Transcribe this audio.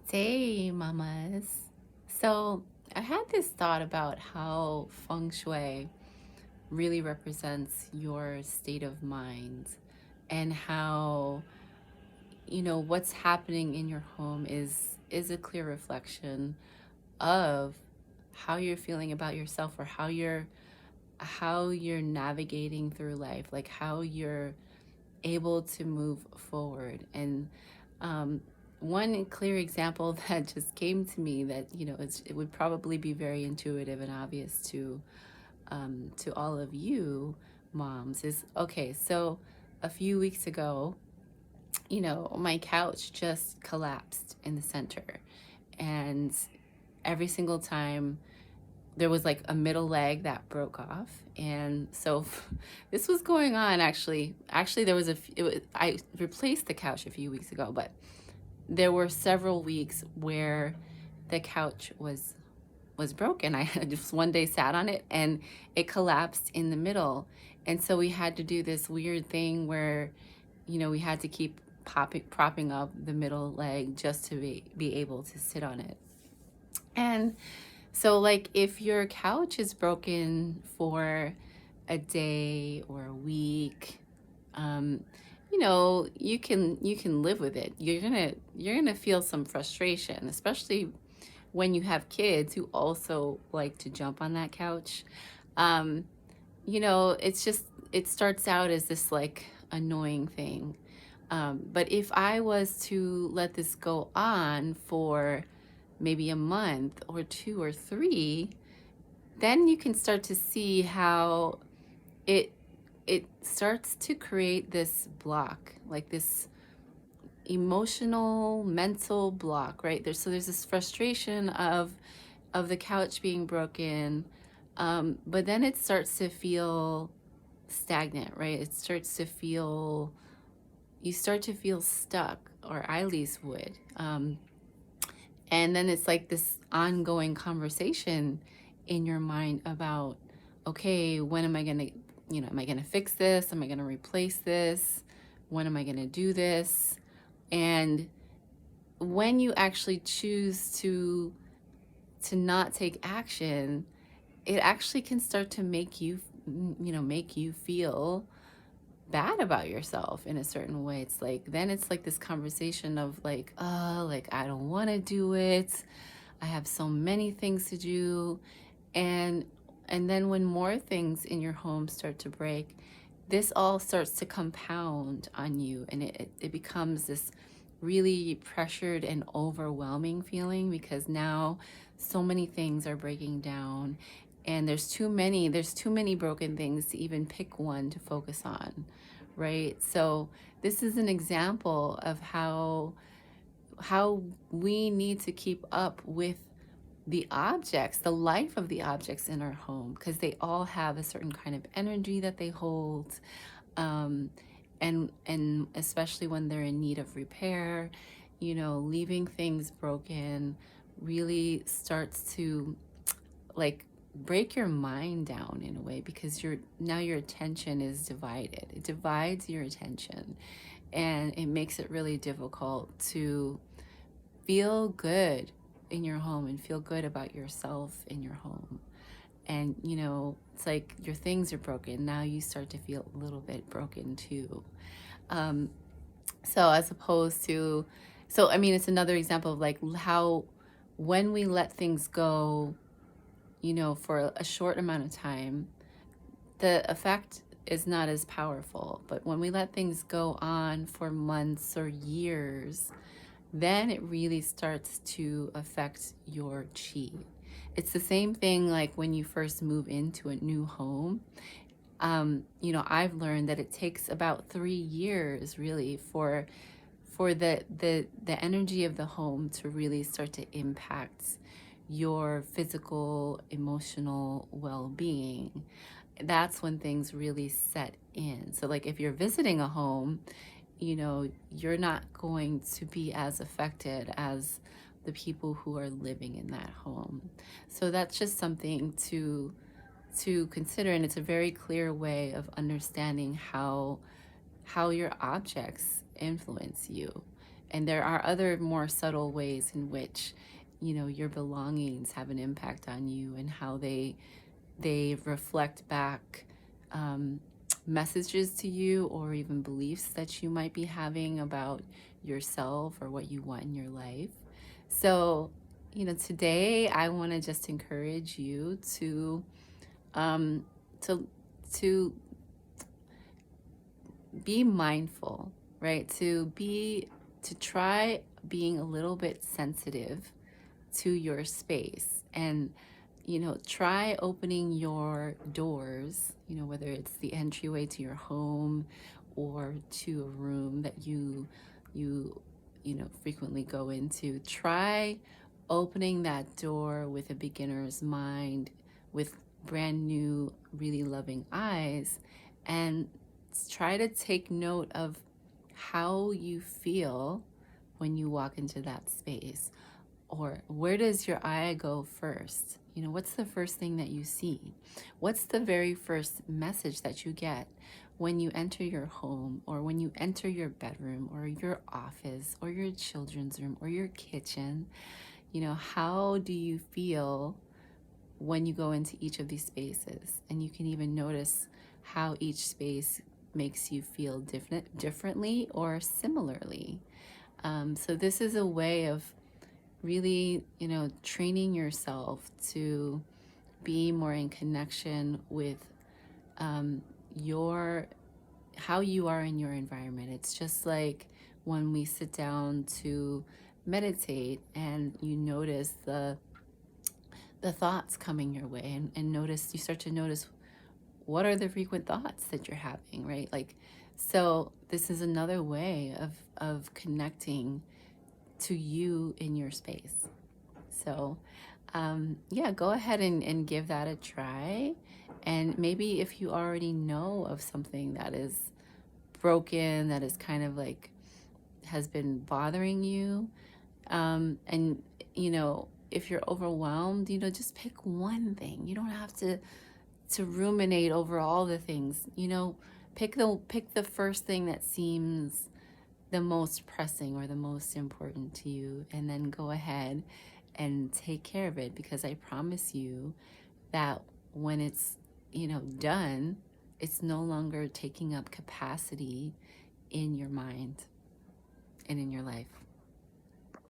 Hey, mamas. So, I had this thought about how Feng Shui really represents your state of mind and how, what's happening in your home is a clear reflection of how you're feeling about yourself or how you're navigating through life, like how you're able to move forward. And um, one clear example that just came to me that it would probably be very intuitive and obvious to all of you moms is okay. So a few weeks ago, my couch just collapsed in the center, and every single time there was like a middle leg that broke off. And so this was going on. Actually there was I replaced the couch a few weeks ago, but there were several weeks where the couch was broken. I just one day sat on it and it collapsed in the middle. And so we had to do this weird thing where we had to keep propping up the middle leg just to be able to sit on it. And so, like, if your couch is broken for a day or a week, um, you can live with it. You're gonna feel some frustration, especially when you have kids who also like to jump on that couch. Um, it starts out as this like annoying thing. But if I was to let this go on for maybe a month or two or three, then you can start to see how it it starts to create this block, like this emotional mental block, right? There's this frustration of the couch being broken, but then it starts to feel stagnant, right? It starts to feel you start to feel stuck, or I at least would. And then it's like this ongoing conversation in your mind about, okay, when am I going to, am I going to fix this? Am I going to replace this? When am I going to do this? And when you actually choose to not take action, it actually can start to make you feel bad about yourself in a certain way. It's like this conversation of like, oh, like I don't want to do it. I have so many things to do. And and then when more things in your home start to break, this all starts to compound on you, and it becomes this really pressured and overwhelming feeling because now so many things are breaking down, and there's too many broken things to even pick one to focus on, right? So this is an example of how we need to keep up with the objects, the life of the objects in our home, because they all have a certain kind of energy that they hold. Um, and especially when they're in need of repair, leaving things broken really starts to like break your mind down in a way, because your attention is divided. It divides your attention, and it makes it really difficult to feel good in your home and feel good about yourself in your home. And it's like your things are broken, now you start to feel a little bit broken too. um so as opposed to so I mean, it's another example of like how when we let things go, for a short amount of time, the effect is not as powerful. But when we let things go on for months or years, then it really starts to affect your chi. It's the same thing like when you first move into a new home. I've learned that it takes about 3 years really for the energy of the home to really start to impact your physical, emotional well-being. That's when things really set in. So like if you're visiting a home, you're not going to be as affected as the people who are living in that home. So that's just something to consider, and it's a very clear way of understanding how your objects influence you. And there are other more subtle ways in which, your belongings have an impact on you, and how they reflect back um, messages to you, or even beliefs that you might be having about yourself or what you want in your life. So, today I want to just encourage you um, to to be mindful, right? To try being a little bit sensitive to your space, and try opening your doors, whether it's the entryway to your home or to a room that you frequently go into. Try opening that door with a beginner's mind, with brand new, really loving eyes, and try to take note of how you feel when you walk into that space. Or where does your eye go first? What's the first thing that you see? What's the very first message that you get when you enter your home, or when you enter your bedroom, or your office, or your children's room, or your kitchen? How do you feel when you go into each of these spaces? And you can even notice how each space makes you feel differently or similarly. So this is a way of really, training yourself to be more in connection with um, your how you are in your environment. It's just like when we sit down to meditate, and you notice the thoughts coming your way, and you start to notice what are the frequent thoughts that you're having, right? Like, so this is another way of connecting to you in your space. So, yeah, go ahead and give that a try. And maybe if you already know of something that is broken, that is kind of like has been bothering you, and if you're overwhelmed, just pick one thing. You don't have to ruminate over all the things. Pick the first thing that seems the most pressing or the most important to you, and then go ahead and take care of it, because I promise you that when it's done, it's no longer taking up capacity in your mind and in your life.